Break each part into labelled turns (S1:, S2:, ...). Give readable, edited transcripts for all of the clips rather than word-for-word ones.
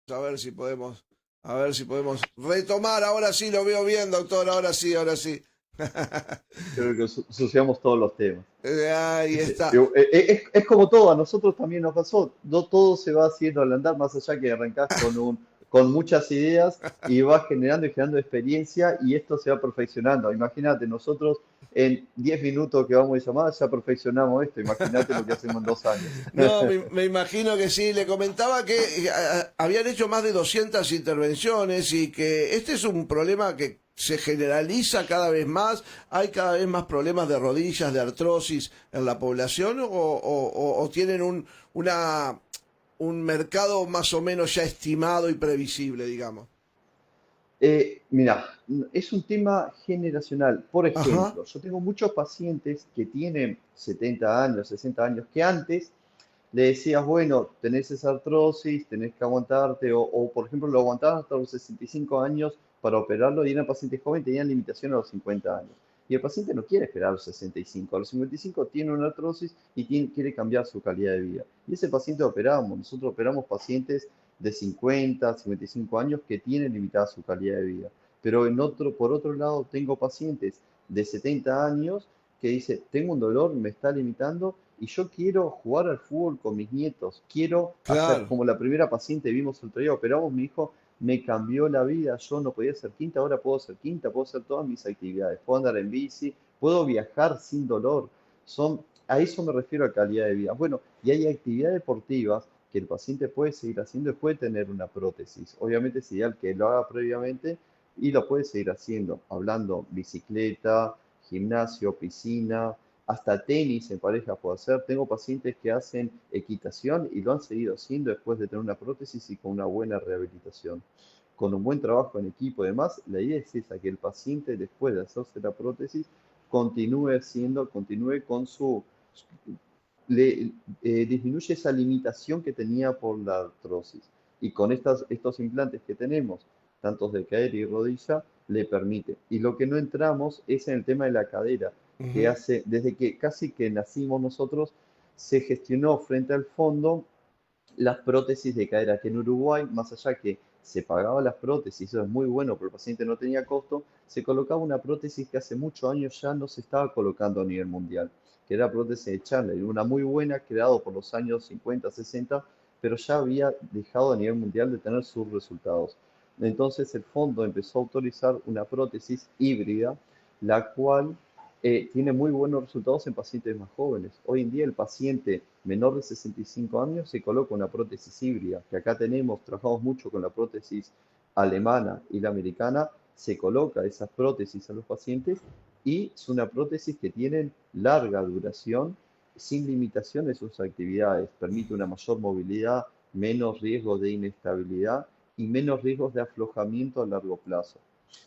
S1: A ver si podemos, a ver si podemos retomar. Ahora sí lo veo bien, doctor. Ahora sí, ahora sí.
S2: Creo que suciamos todos los temas.
S1: Ahí
S2: ¿Viste?
S1: está.
S2: Es como todo, a nosotros también nos pasó. No todo se va haciendo al andar, más allá que arrancás con muchas ideas y vas generando y generando experiencia y esto se va perfeccionando. Imagínate, nosotros en 10 minutos que vamos a llamar ya perfeccionamos esto. Imagínate lo que hacemos en 2 años.
S1: No, me imagino que sí. Le comentaba que habían hecho más de 200 intervenciones y que este es un problema que se generaliza cada vez más. ¿Hay cada vez más problemas de rodillas, de artrosis en la población o tienen un mercado más o menos ya estimado y previsible, digamos?
S2: Mira, es un tema generacional. Por
S1: Ajá,
S2: ejemplo, yo tengo muchos pacientes que tienen 70 años, 60 años, que antes le decías, bueno, tenés esa artrosis, tenés que aguantarte, o, por ejemplo lo aguantabas hasta los 65 años para operarlo y era paciente joven, tenían limitación a los 50 años. Y el paciente no quiere esperar a los 65, a los 55 tiene una artrosis y quiere cambiar su calidad de vida. Y ese paciente operamos, nosotros operamos pacientes de 50, 55 años que tienen limitada su calidad de vida. Pero por otro lado, tengo pacientes de 70 años que dice, tengo un dolor, me está limitando y yo quiero jugar al fútbol con mis nietos, quiero hacer
S1: claro.
S2: como la primera paciente vimos el otro día, operamos, mi hijo me cambió la vida, yo no podía ser quinta, ahora puedo ser quinta, puedo hacer todas mis actividades, puedo andar en bici, puedo viajar sin dolor, a eso me refiero a calidad de vida. Bueno, y hay actividades deportivas que el paciente puede seguir haciendo y puede tener una prótesis. Obviamente es ideal que lo haga previamente y lo puede seguir haciendo, hablando bicicleta, gimnasio, piscina, hasta tenis en pareja puedo hacer. Tengo pacientes que hacen equitación y lo han seguido haciendo después de tener una prótesis y con una buena rehabilitación. Con un buen trabajo en equipo y demás, la idea es esa, que el paciente después de hacerse la prótesis continúe con le disminuye esa limitación que tenía por la artrosis. Y con estos implantes que tenemos, tantos de cadera y rodilla, le permite. Y lo que no entramos es en el tema de la cadera, que
S1: Ujú.
S2: hace, desde que casi que nacimos nosotros, se gestionó frente al fondo las prótesis de cadera, que en Uruguay, más allá que se pagaba las prótesis, eso es muy bueno, pero el paciente no tenía costo, se colocaba una prótesis que hace muchos años ya no se estaba colocando a nivel mundial, que era prótesis de Chandler, una muy buena, creado por los años 50, 60, pero ya había dejado a nivel mundial de tener sus resultados. Entonces el fondo empezó a autorizar una prótesis híbrida, la cual tiene muy buenos resultados en pacientes más jóvenes. Hoy en día el paciente menor de 65 años se coloca una prótesis híbrida, que acá trabajamos mucho con la prótesis alemana y la americana, se coloca esas prótesis a los pacientes y es una prótesis que tiene larga duración, sin limitación de sus actividades, permite una mayor movilidad, menos riesgos de inestabilidad y menos riesgos de aflojamiento a largo plazo.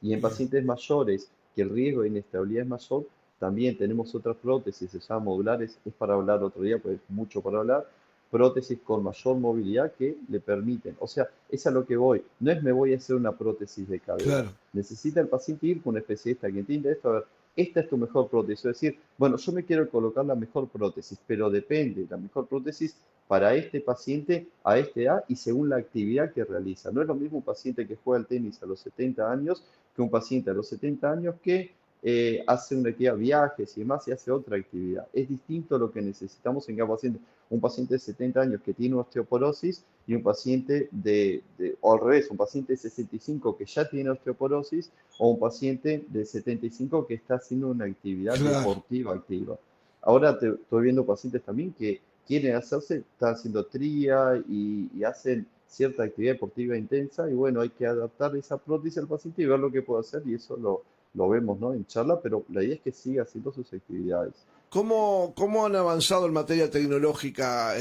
S2: Y en
S1: Bien.
S2: pacientes mayores, que el riesgo de inestabilidad es mayor, también tenemos otras prótesis, se llaman modulares, es para hablar otro día, pues es mucho para hablar, prótesis con mayor movilidad que le permiten. O sea, es a lo que voy. No es me voy a hacer una prótesis de cadera.
S1: Claro.
S2: Necesita el paciente ir con un especialista que entienda esto, a ver, esta es tu mejor prótesis. Es decir, bueno, yo me quiero colocar la mejor prótesis, pero depende, la mejor prótesis para este paciente a esta edad y según la actividad que realiza. No es lo mismo un paciente que juega al tenis a los 70 años que un paciente a los 70 años que hace una actividad, viajes y demás, y hace otra actividad. Es distinto lo que necesitamos en cada paciente. Un paciente de 70 años que tiene osteoporosis y un paciente o al revés, un paciente de 65 que ya tiene osteoporosis o un paciente de 75 que está haciendo una actividad
S1: Claro.
S2: deportiva activa. Ahora estoy viendo pacientes también que quieren hacerse, están haciendo tría y hacen cierta actividad deportiva intensa y bueno, hay que adaptar esa prótesis al paciente y ver lo que puede hacer y eso lo vemos, ¿no? En charla, pero la idea es que siga haciendo sus actividades.
S1: ¿Cómo han avanzado en materia tecnológica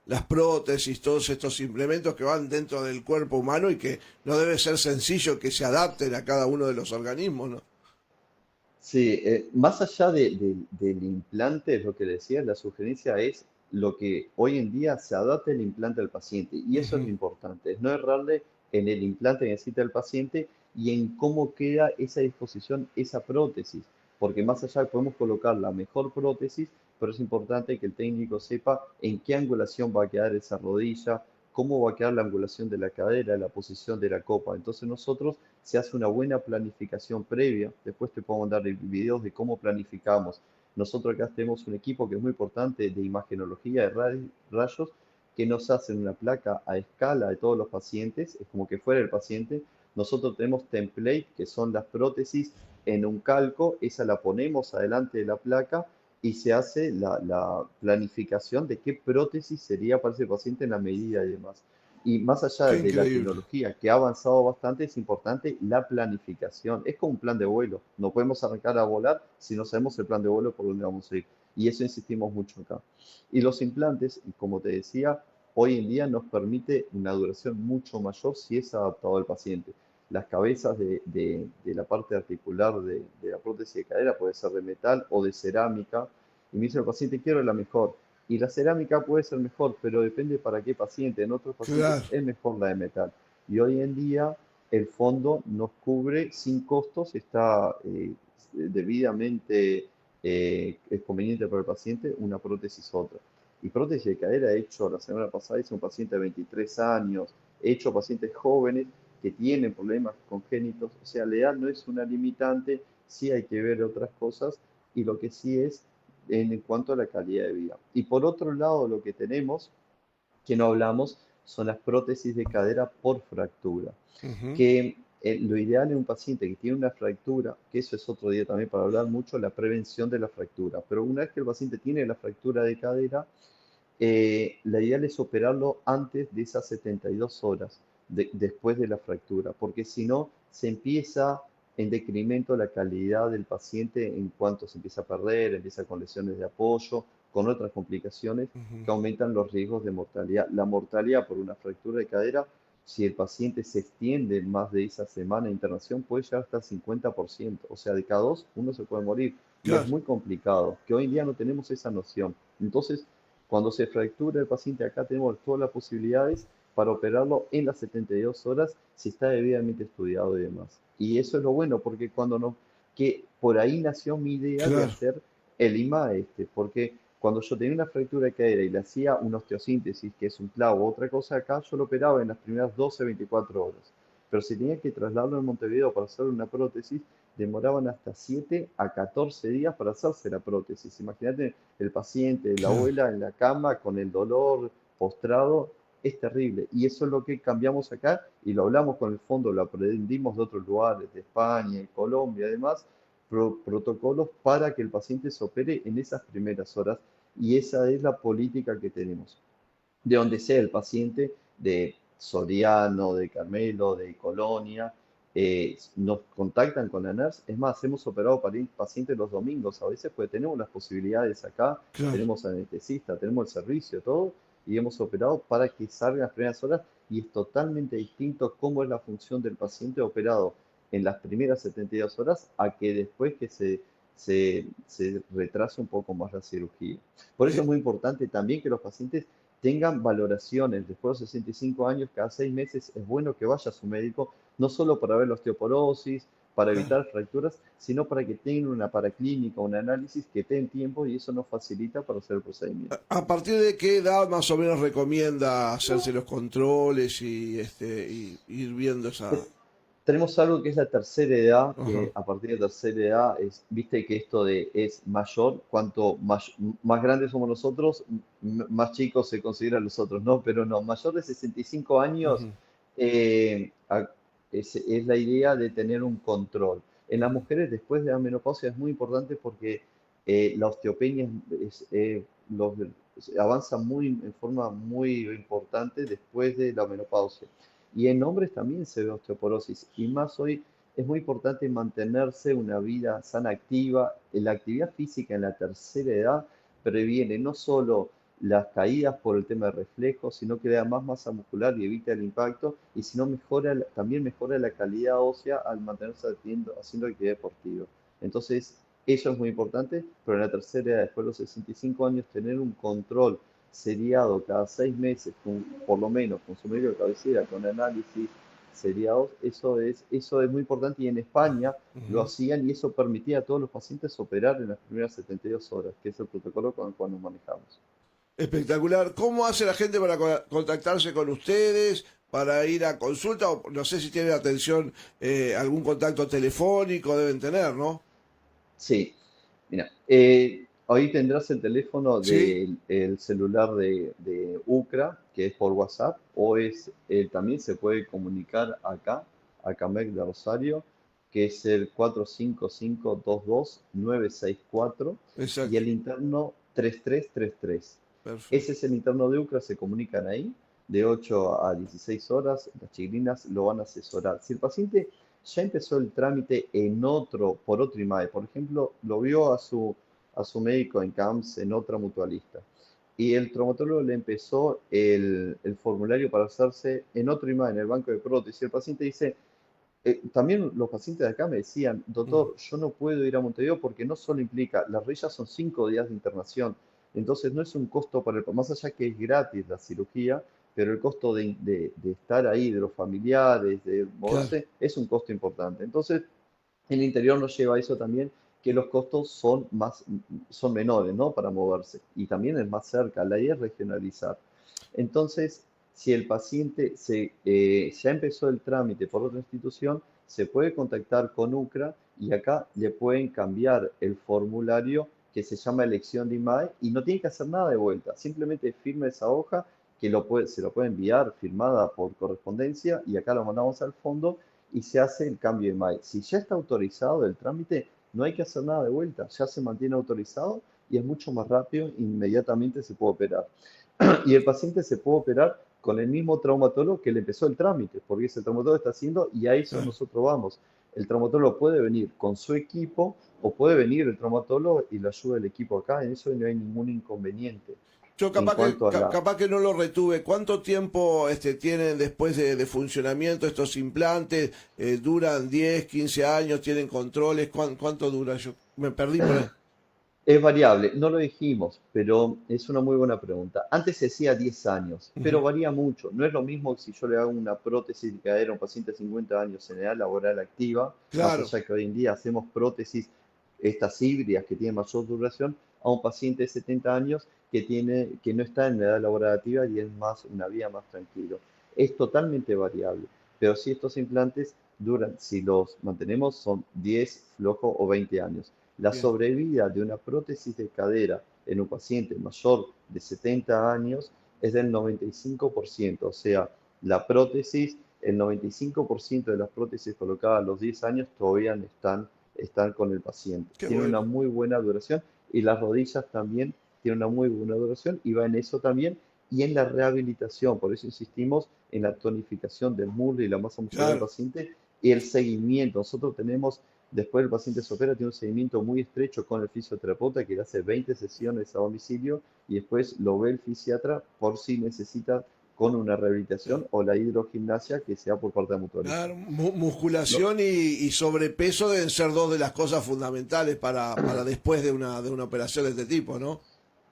S1: las prótesis, todos estos implementos que van dentro del cuerpo humano y que no debe ser sencillo que se adapten a cada uno de los organismos, ¿no?
S2: Sí, más allá del implante, es lo que decía, la sugerencia es lo que hoy en día se adapte el implante al paciente. Y eso es lo
S1: Ujú.
S2: importante, es no errarle en el implante que necesita el paciente y en cómo queda esa disposición, esa prótesis. Porque más allá podemos colocar la mejor prótesis, pero es importante que el técnico sepa en qué angulación va a quedar esa rodilla, cómo va a quedar la angulación de la cadera, la posición de la copa. Entonces nosotros se hace una buena planificación previa, después te puedo mandar videos de cómo planificamos. Nosotros acá tenemos un equipo que es muy importante de imagenología de rayos que nos hacen una placa a escala de todos los pacientes, es como que fuera el paciente. Nosotros tenemos template, que son las prótesis en un calco, esa la ponemos adelante de la placa y se hace la planificación de qué prótesis sería para ese paciente en la medida y demás. Y más allá
S1: Qué
S2: de la
S1: increíble.
S2: tecnología que ha avanzado bastante, es importante la planificación. Es como un plan de vuelo. No podemos arrancar a volar si no sabemos el plan de vuelo por dónde vamos a ir. Y eso insistimos mucho acá. Y los implantes, y como te decía, hoy en día nos permite una duración mucho mayor si es adaptado al paciente. Las cabezas de la parte articular de la prótesis de cadera puede ser de metal o de cerámica. Y me dice el paciente, quiero la mejor. Y la cerámica puede ser mejor, pero depende para qué paciente. En otros pacientes
S1: Claro.
S2: es mejor la de metal. Y hoy en día el fondo nos cubre sin costos, está debidamente es conveniente para el paciente una prótesis u otra. Y prótesis de cadera he hecho la semana pasada, hice un paciente de 23 años, he hecho pacientes jóvenes que tienen problemas congénitos, o sea, la edad no es una limitante, sí hay que ver otras cosas y lo que sí es en cuanto a la calidad de vida. Y por otro lado, lo que tenemos, que no hablamos, son las prótesis de cadera por fractura,
S1: Ujú.
S2: que lo ideal en un paciente que tiene una fractura, que eso es otro día también para hablar mucho, la prevención de la fractura, pero una vez que el paciente tiene la fractura de cadera, la ideal es operarlo antes de esas 72 horas después de la fractura, porque si no, se empieza en decremento la calidad del paciente en cuanto se empieza a perder, empieza con lesiones de apoyo, con otras complicaciones
S1: Ujú.
S2: que aumentan los riesgos de mortalidad. La mortalidad por una fractura de cadera, si el paciente se extiende más de esa semana de internación, puede llegar hasta el 50%. O sea, de cada dos, uno se puede morir. Y es
S1: Claro.
S2: muy complicado, que hoy en día no tenemos esa noción. Entonces, cuando se fractura el paciente, acá tenemos todas las posibilidades para operarlo en las 72 horas si está debidamente estudiado y demás. Y eso es lo bueno, porque cuando no, que por ahí nació mi idea de
S1: Claro.
S2: hacer el IMA porque cuando yo tenía una fractura de cadera y le hacía una osteosíntesis, que es un clavo, otra cosa acá, yo lo operaba en las primeras 12, 24 horas. Pero si tenía que trasladarlo en Montevideo para hacer una prótesis, demoraban hasta 7 a 14 días para hacerse la prótesis. Imagínate el paciente, la
S1: Claro.
S2: abuela en la cama con el dolor postrado, es terrible. Y eso es lo que cambiamos acá y lo hablamos con el fondo, lo aprendimos de otros lugares, de España y Colombia, además, protocolos para que el paciente se opere en esas primeras horas y esa es la política que tenemos. De donde sea el paciente, de Soriano, de Carmelo, de Colonia, nos contactan con la NERS. Es más, hemos operado pacientes los domingos a veces, porque tenemos las posibilidades acá,
S1: Claro.
S2: tenemos anestesista, tenemos el servicio, todo, y hemos operado para que salgan las primeras horas y es totalmente distinto cómo es la función del paciente operado en las primeras 72 horas a que después que se retrase un poco más la cirugía. Por eso
S1: Eh,
S2: es muy importante también que los pacientes tengan valoraciones después de los 65 años, cada 6 meses es bueno que vaya a su médico, no solo para ver la osteoporosis, para
S1: claro.
S2: evitar fracturas, sino para que tengan una paraclínica, un análisis que tenga tiempo y eso nos facilita para hacer el procedimiento.
S1: ¿A partir de qué edad más o menos recomienda hacerse los controles y y ir viendo esa?
S2: Tenemos algo que es la tercera edad,
S1: Ajá.
S2: que a partir de tercera edad viste que esto de es mayor, cuanto más grandes somos nosotros, más chicos se consideran los otros, ¿no? Pero no, mayor de 65 años
S1: Ujú.
S2: eh, a- es la idea de tener un control. En las mujeres después de la menopausia es muy importante porque la osteopenia avanza en forma muy importante después de la menopausia. Y en hombres también se ve osteoporosis. Y más hoy es muy importante mantenerse una vida sana, activa. La actividad física en la tercera edad previene no solo las caídas por el tema de reflejos, sino que le da más masa muscular y evita el impacto, y sino también mejora la calidad ósea al mantenerse haciendo actividad deportiva. Entonces, eso es muy importante, pero en la tercera edad, después de los 65 años, tener un control seriado cada 6 meses, por lo menos con su médico de cabecera, con análisis seriados, eso es muy importante y en España lo
S1: Ujú.
S2: hacían y eso permitía a todos los pacientes operar en las primeras 72 horas, que es el protocolo con el cual nos manejamos.
S1: Espectacular. ¿Cómo hace la gente para contactarse con ustedes, para ir a consulta? O no sé si tienen atención, algún contacto telefónico, deben tener, ¿no?
S2: Sí, mira, ahí tendrás el teléfono
S1: Sí,
S2: del el celular de UCRA, que es por WhatsApp, o también se puede comunicar acá, a CAMEC de Rosario, que es el 455-22-964 y
S1: exacto.
S2: el interno 3333. Ese
S1: Perfecto.
S2: es el interno de UCRA, se comunican ahí de 8 a 16 horas, las chiquilinas lo van a asesorar. Si el paciente ya empezó el trámite por otro IMAE. Por ejemplo, lo vio a su médico en CAMS en otra mutualista. Y el traumatólogo le empezó el formulario para hacerse en otro IMAE, en el banco de prótesis. Y el paciente dice, también los pacientes de acá me decían,
S1: Mm,
S2: doctor, yo no puedo ir a Montevideo porque no solo implica, las rodillas son 5 días de internación, entonces no es un costo para más allá que es gratis la cirugía, pero el costo de estar ahí, de los familiares, de
S1: claro.
S2: moverse, es un costo importante. Entonces, el interior nos lleva a eso también, que los costos son menores, ¿no? Para moverse. Y también es más cerca. La idea es regionalizar. Entonces, si el paciente ya empezó el trámite por otra institución, se puede contactar con UCRA y acá le pueden cambiar el formulario que se llama elección de IMAE y no tiene que hacer nada de vuelta. Simplemente firma esa hoja que se lo puede enviar firmada por correspondencia y acá lo mandamos al fondo y se hace el cambio de mail. Si ya está autorizado el trámite, no hay que hacer nada de vuelta, ya se mantiene autorizado y es mucho más rápido, inmediatamente se puede operar. Y el paciente se puede operar con el mismo traumatólogo que le empezó el trámite, porque ese traumatólogo está haciendo y a eso
S1: Claro.
S2: nosotros vamos. El traumatólogo puede venir con su equipo o puede venir el traumatólogo y lo ayuda el equipo acá, en eso no hay ningún inconveniente.
S1: Yo
S2: En cuanto a la,
S1: capaz que no lo retuve. ¿Cuánto tiempo tienen después de funcionamiento estos implantes? ¿Duran 10, 15 años? ¿Tienen controles? ¿Cuánto dura? Yo me perdí por ahí.
S2: Es variable, no lo dijimos, pero es una muy buena pregunta. Antes se decía 10 años, pero
S1: Ujú.
S2: varía mucho. No es lo mismo que si yo le hago una prótesis de cadera a un paciente de 50 años en edad laboral activa, más
S1: Claro,
S2: allá que hoy en día hacemos prótesis, estas híbridas que tienen mayor duración, a un paciente de 70 años que no está en edad laboral activa y es más una vida más tranquilo. Es totalmente variable, pero si estos implantes duran, si los mantenemos, son 10 flojo o 20 años. La
S1: bien.
S2: sobrevida de una prótesis de cadera en un paciente mayor de 70 años es del 95%, o sea, la prótesis, el 95% de las prótesis colocadas a los 10 años todavía están con el paciente.
S1: Qué
S2: Tiene una
S1: bueno.
S2: muy buena duración y las rodillas también tienen una muy buena duración y va en eso también y en la rehabilitación. Por eso insistimos en la tonificación del muslo y la masa muscular del
S1: Claro.
S2: paciente y el seguimiento. Nosotros tenemos. Después el paciente se opera, tiene un seguimiento muy estrecho con el fisioterapeuta que le hace 20 sesiones a domicilio y después lo ve el fisiatra por si necesita con una rehabilitación o la hidrogimnasia que sea por parte de la mutualista.
S1: Claro,
S2: Lo-
S1: musculación y sobrepeso deben ser dos de las cosas fundamentales para después de una operación de este tipo, ¿no?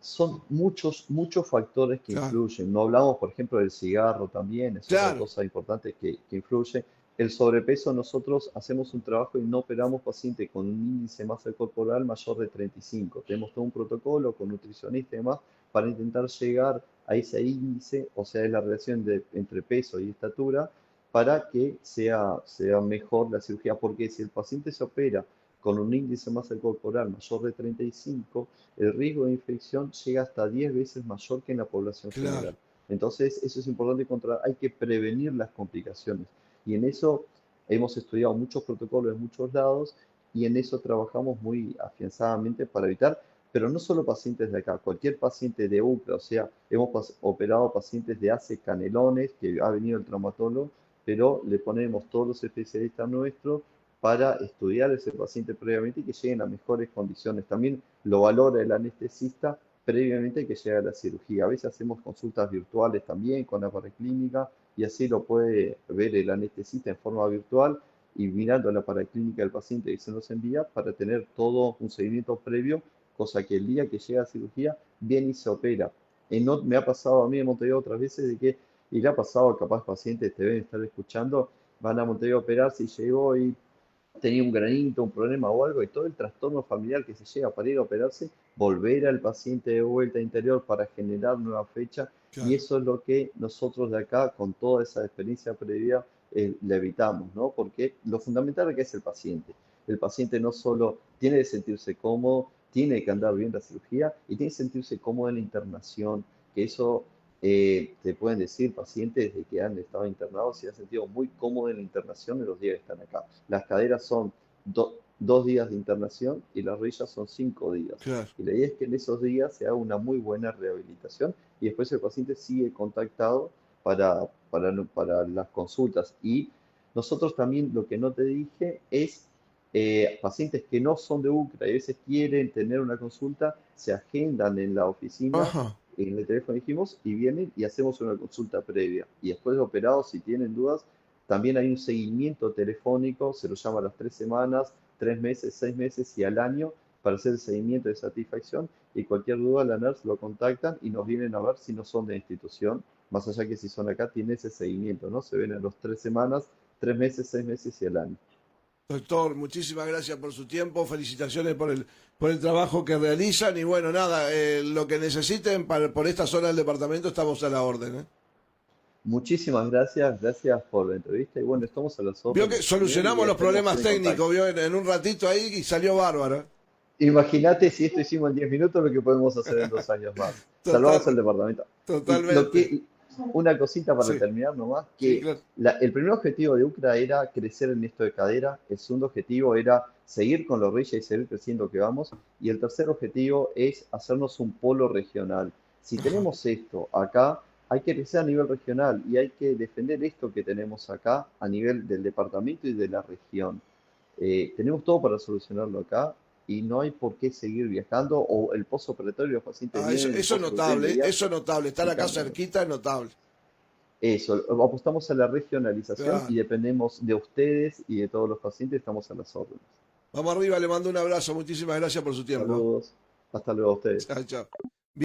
S2: Son muchos, muchos factores que
S1: Claro,
S2: influyen. No hablamos, por ejemplo, del cigarro también, es otra
S1: claro,
S2: cosa importante que influye. El sobrepeso, nosotros hacemos un trabajo y no operamos paciente con un índice de masa corporal mayor de 35. Tenemos todo un protocolo con nutricionista y demás para intentar llegar a ese índice, o sea, es la relación entre peso y estatura, para que sea mejor la cirugía. Porque si el paciente se opera con un índice de masa corporal mayor de 35, el riesgo de infección llega hasta 10 veces mayor que en la población
S1: claro.
S2: general. Entonces, eso es importante controlar, hay que prevenir las complicaciones. Y en eso hemos estudiado muchos protocolos en muchos lados y en eso trabajamos muy afianzadamente para evitar, pero no solo pacientes de acá, cualquier paciente de UCRA, o sea, hemos operado pacientes de ACE Canelones, que ha venido el traumatólogo, pero le ponemos todos los especialistas nuestros para estudiar a ese paciente previamente y que lleguen a mejores condiciones. También lo valora el anestesista previamente que llegue a la cirugía. A veces hacemos consultas virtuales también con la paraclínica y así lo puede ver el anestesista en forma virtual y mirando la paraclínica del paciente que se nos envía para tener todo un seguimiento previo, cosa que el día que llega a cirugía viene y se opera. Me ha pasado a mí en Montevideo otras veces de que, y le ha pasado capaz pacientes te deben estar escuchando, van a Montevideo a operarse y llegó y tenía un granito, un problema o algo, y todo el trastorno familiar que se llega para ir a operarse, volver al paciente de vuelta interior para generar nueva fecha, y
S1: Claro.
S2: eso es lo que nosotros de acá, con toda esa experiencia previa, le evitamos, ¿no? Porque lo fundamental es que es el paciente. El paciente no solo tiene que sentirse cómodo, tiene que andar bien la cirugía y tiene que sentirse cómodo en la internación, que eso te pueden decir pacientes de que han estado internados y se han sentido muy cómodos en la internación en los días que están acá. Las caderas son 2 días de internación y las rodillas son 5 días.
S1: Claro.
S2: Y la idea es que en esos días se haga una muy buena rehabilitación y después el paciente sigue contactado para las consultas. Y nosotros también lo que no te dije es pacientes que no son de UCRA y a veces quieren tener una consulta, se agendan en la oficina,
S1: Ajá.
S2: en el teléfono dijimos, y vienen y hacemos una consulta previa. Y después de operados, si tienen dudas, también hay un seguimiento telefónico, se lo llama a las 3 semanas, 3 meses, 6 meses y al año para hacer el seguimiento de satisfacción y cualquier duda la NERS lo contactan y nos vienen a ver si no son de institución, más allá que si son acá tiene ese seguimiento, ¿no? Se ven a los 3 semanas, 3 meses, 6 meses y al año.
S1: Doctor, muchísimas gracias por su tiempo, felicitaciones por el trabajo que realizan y bueno, nada, lo que necesiten por esta zona del departamento estamos a la orden. ¿Eh?
S2: Muchísimas gracias, gracias por la entrevista y bueno, estamos a las
S1: Vio
S2: órdenes
S1: que
S2: también y
S1: solucionamos los
S2: esperemos
S1: problemas
S2: estar en
S1: técnicos,
S2: contacto.
S1: vio en un ratito ahí y salió bárbaro.
S2: Imagínate si esto hicimos en 10 minutos, lo que podemos hacer en 2 años más. Salvamos el
S1: Total,
S2: departamento. Y
S1: totalmente.
S2: una cosita para
S1: Sí,
S2: terminar nomás,
S1: sí,
S2: que
S1: claro.
S2: el primer objetivo de UCRA era crecer en esto de cadera, el segundo objetivo era seguir con la rodilla y seguir creciendo que vamos, y el tercer objetivo es hacernos un polo regional. Si
S1: Ajá.
S2: tenemos esto acá, hay que crecer a nivel regional y hay que defender esto que tenemos acá a nivel del departamento y de la región. Tenemos todo para solucionarlo acá y no hay por qué seguir viajando o el postoperatorio los pacientes
S1: Ah,
S2: vienen en el
S1: eso es
S2: postoperatorio
S1: notable, eso
S2: inmediato
S1: es notable. Estar
S2: y
S1: acá
S2: cambian.
S1: cerquita es notable.
S2: Eso, apostamos a la regionalización y
S1: Claro.
S2: dependemos de ustedes y de todos los pacientes, estamos a las órdenes.
S1: Vamos arriba, le mando un abrazo, muchísimas gracias por su tiempo.
S2: Saludos, hasta luego a ustedes.
S1: Chao, chao.